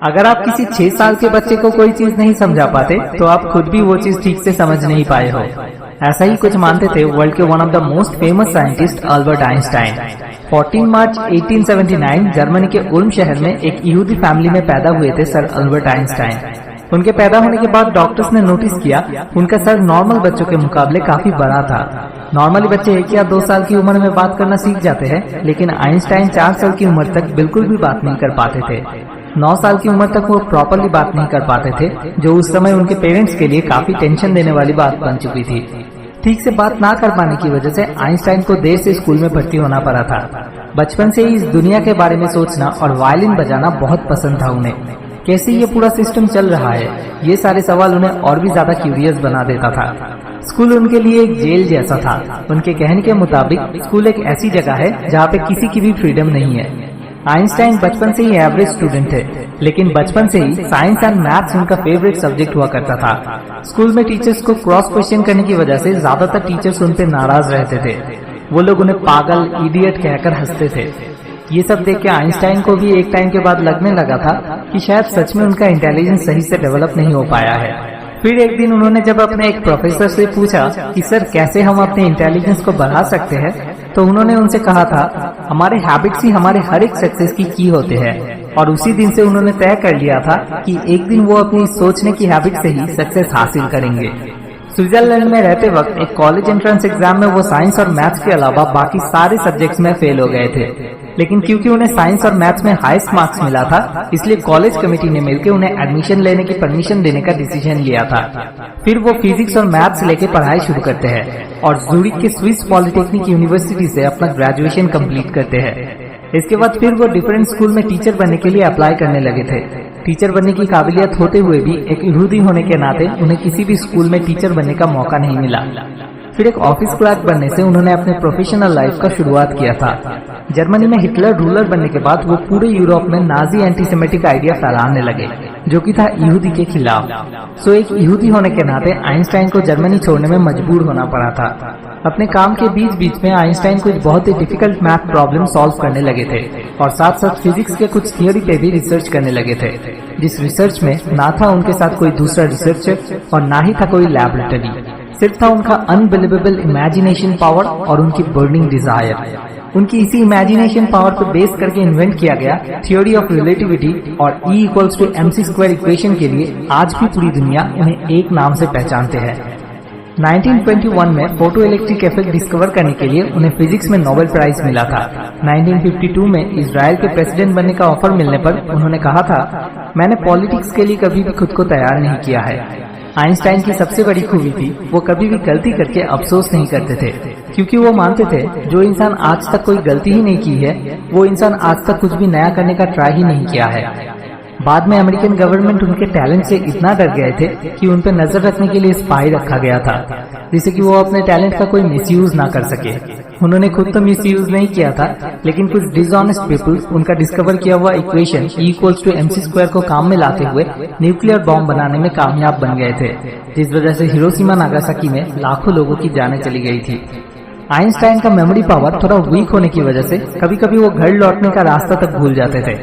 अगर आप किसी 6 साल के बच्चे को कोई चीज नहीं समझा पाते तो आप खुद भी वो चीज ठीक से समझ नहीं पाए हो। ऐसा ही कुछ मानते थे वर्ल्ड के one of the most famous scientist Albert Einstein. 14 March 1879 Germany के उल्म शहर में एक यहूदी फैमिली में पैदा हुए थे सर अल्बर्ट आइंस्टाइन। उनके पैदा होने के बाद डॉक्टर्स ने नोटिस किया उनका सर नॉर्मल बच्चों के मुकाबले काफी बड़ा था। नॉर्मली बच्चे 1 या 2 साल की उम्र में बात करना सीख जाते हैं, लेकिन आइंस्टाइन 4 साल की उम्र तक बिल्कुल भी बात नहीं कर पाते थे। 9 साल की उम्र तक वो प्रॉपरली बात नहीं कर पाते थे, जो उस समय उनके पेरेंट्स के लिए काफी टेंशन देने वाली बात बन चुकी थी। ठीक से बात ना कर पाने की वजह से आइंस्टाइन को देर से स्कूल में भर्ती होना पड़ा था। बचपन से ही इस दुनिया के बारे में सोचना और वायलिन बजाना बहुत पसंद था उन्हें। कैसे ये पूरा सिस्टम चल रहा है, ये सारे सवाल उन्हें और भी ज्यादा क्यूरियस बना देता था। स्कूल उनके लिए एक जेल जैसा था। उनके कहने के मुताबिक स्कूल एक ऐसी जगह है जहाँ पे किसी की भी फ्रीडम नहीं है। आइंस्टाइन बचपन से ही एवरेज स्टूडेंट थे, लेकिन बचपन से ही साइंस एंड मैथ्स उनका फेवरेट सब्जेक्ट हुआ करता था। स्कूल में टीचर्स को क्रॉस क्वेश्चन करने की वजह से ज्यादातर टीचर्स उन पे नाराज रहते थे। वो लोग उन्हें पागल, इडियट कहकर हंसते थे। ये सब देख के आइंस्टाइन को भी एक टाइम के बाद लगने लगा था कि शायद सच में उनका इंटेलिजेंस सही से डेवलप नहीं हो पाया है। फिर एक दिन उन्होंने जब अपने एक प्रोफेसर से पूछा कि सर कैसे हम अपने इंटेलिजेंस को बढ़ा सकते हैं, तो उन्होंने उनसे कहा था हमारे हैबिट्स ही हमारे हर एक सक्सेस की की होते हैं। और उसी दिन से उन्होंने तय कर लिया था कि एक दिन वो अपनी सोचने की हैबिट से ही सक्सेस हासिल करेंगे। स्विट्जरलैंड में रहते वक्त एक कॉलेज एंट्रेंस एग्जाम में वो साइंस और मैथ्स के अलावा बाकी सारे सब्जेक्ट्स में फेल हो गए थे, लेकिन क्योंकि उन्हें साइंस और मैथ्स में हाईएस्ट मार्क्स मिला था, इसलिए कॉलेज कमेटी ने मिलकर उन्हें एडमिशन लेने की परमिशन देने का डिसीजन लिया था। फिर वो फिजिक्स और मैथ्स लेके पढ़ाई शुरू करते हैं और ज़ूरिक के स्विस पॉलिटेक्निक यूनिवर्सिटी से अपना ग्रेजुएशन कंप्लीट करते हैं। इसके बाद फिर वो डिफरेंट स्कूल में टीचर बनने के लिए अप्लाई करने लगे थे। टीचर बनने की काबिलियत होते हुए भी एक यहूदी होने के नाते उन्हें किसी भी स्कूल में टीचर बनने का मौका नहीं मिला। फिर एक ऑफिस क्लर्क बनने से उन्होंने अपने प्रोफेशनल लाइफ का शुरुआत किया था। जर्मनी में हिटलर रूलर बनने के बाद वो पूरे यूरोप में नाजी एंटीसेमेटिक आइडिया फैलाने लगे, जो कि था यहूदी के खिलाफ। सो एक यहूदी होने के नाते आइंस्टाइन को जर्मनी छोड़ने में मजबूर होना पड़ा था। अपने काम के बीच बीच में आइंस्टाइन कुछ बहुत ही डिफिकल्ट मैथ प्रॉब्लम सॉल्व करने लगे थे और साथ साथ फिजिक्स के कुछ थियोरी पे भी रिसर्च करने लगे थे, जिस रिसर्च में ना था उनके साथ कोई दूसरा रिसर्चर और ना ही था कोई लैबोरेटरी। सिर्फ था उनका अनबिलीवेबल इमेजिनेशन पावर और उनकी बर्निंग डिजायर। उनकी इसी इमेजिनेशन पावर को बेस करके इन्वेंट किया गया थ्योरी ऑफ रिलेटिविटी और E=mc² इक्वेशन के लिए आज भी पूरी दुनिया उन्हें एक नाम से पहचानते हैं। 1921 में फोटो इलेक्ट्रिक इफेक्ट डिस्कवर करने के लिए उन्हें फिजिक्स में नोबेल प्राइज मिला था। 1952 में इजराइल के प्रेसिडेंट बनने का ऑफर मिलने पर उन्होंने कहा था मैंने पॉलिटिक्स के लिए कभी भी खुद को तैयार नहीं किया है। आइंस्टाइन की सबसे बड़ी खूबी थी वो कभी भी गलती करके अफसोस नहीं करते थे, क्योंकि वो मानते थे जो इंसान आज तक कोई गलती ही नहीं की है वो इंसान आज तक कुछ भी नया करने का ट्राई ही नहीं किया है। बाद में अमेरिकन गवर्नमेंट उनके टैलेंट से इतना डर गए थे कि उन पर नजर रखने के लिए स्पाई रखा गया था, जिससे कि वो अपने टैलेंट का कोई मिसयूज ना कर सके। उन्होंने खुद तो मिसयूज नहीं किया था, लेकिन कुछ डिसऑनेस्ट पीपल उनका डिस्कवर किया हुआ इक्वेशन E=mc² को काम में लाते हुए न्यूक्लियर बॉम्ब बनाने में कामयाब बन गए थे, जिस वजह से हिरोशिमा नागासाकी में लाखों लोगों की जानें चली गई थी। आइंस्टाइन का मेमोरी पावर थोड़ा वीक होने की वजह से कभी कभी वो घर लौटने का रास्ता तक भूल जाते थे,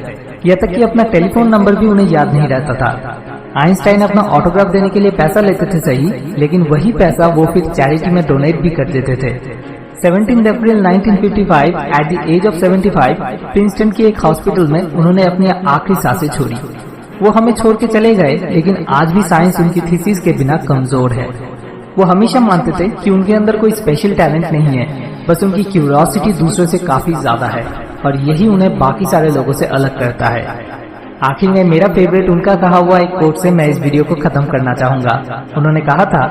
यह तक कि अपना टेलीफोन नंबर भी उन्हें याद नहीं रहता था। आइंस्टाइन अपना ऑटोग्राफ देने के लिए पैसा लेते थे सही, लेकिन वही पैसा वो फिर चैरिटी में डोनेट भी कर देते थे। 17 April 1955 at the age of 75 Princeton की एक हॉस्पिटल में उन्होंने अपनी आखिरी सांसें छोड़ी। वो हमें छोड़ के चले गए, लेकिन आज भी साइंस उनकी थीसिस के बिना कमजोर है। वो हमेशा मानते थे कि उनके अंदर कोई स्पेशल टैलेंट नहीं है, बस उनकी क्यूरियोसिटी दूसरों से काफी ज्यादा है और यही उन्हें बाकी सारे लोगों से अलग करता है। आखिर में मेरा फेवरेट उनका कहा हुआ एक कोट से मैं इस वीडियो को खत्म करना चाहूंगा। उन्होंने कहा था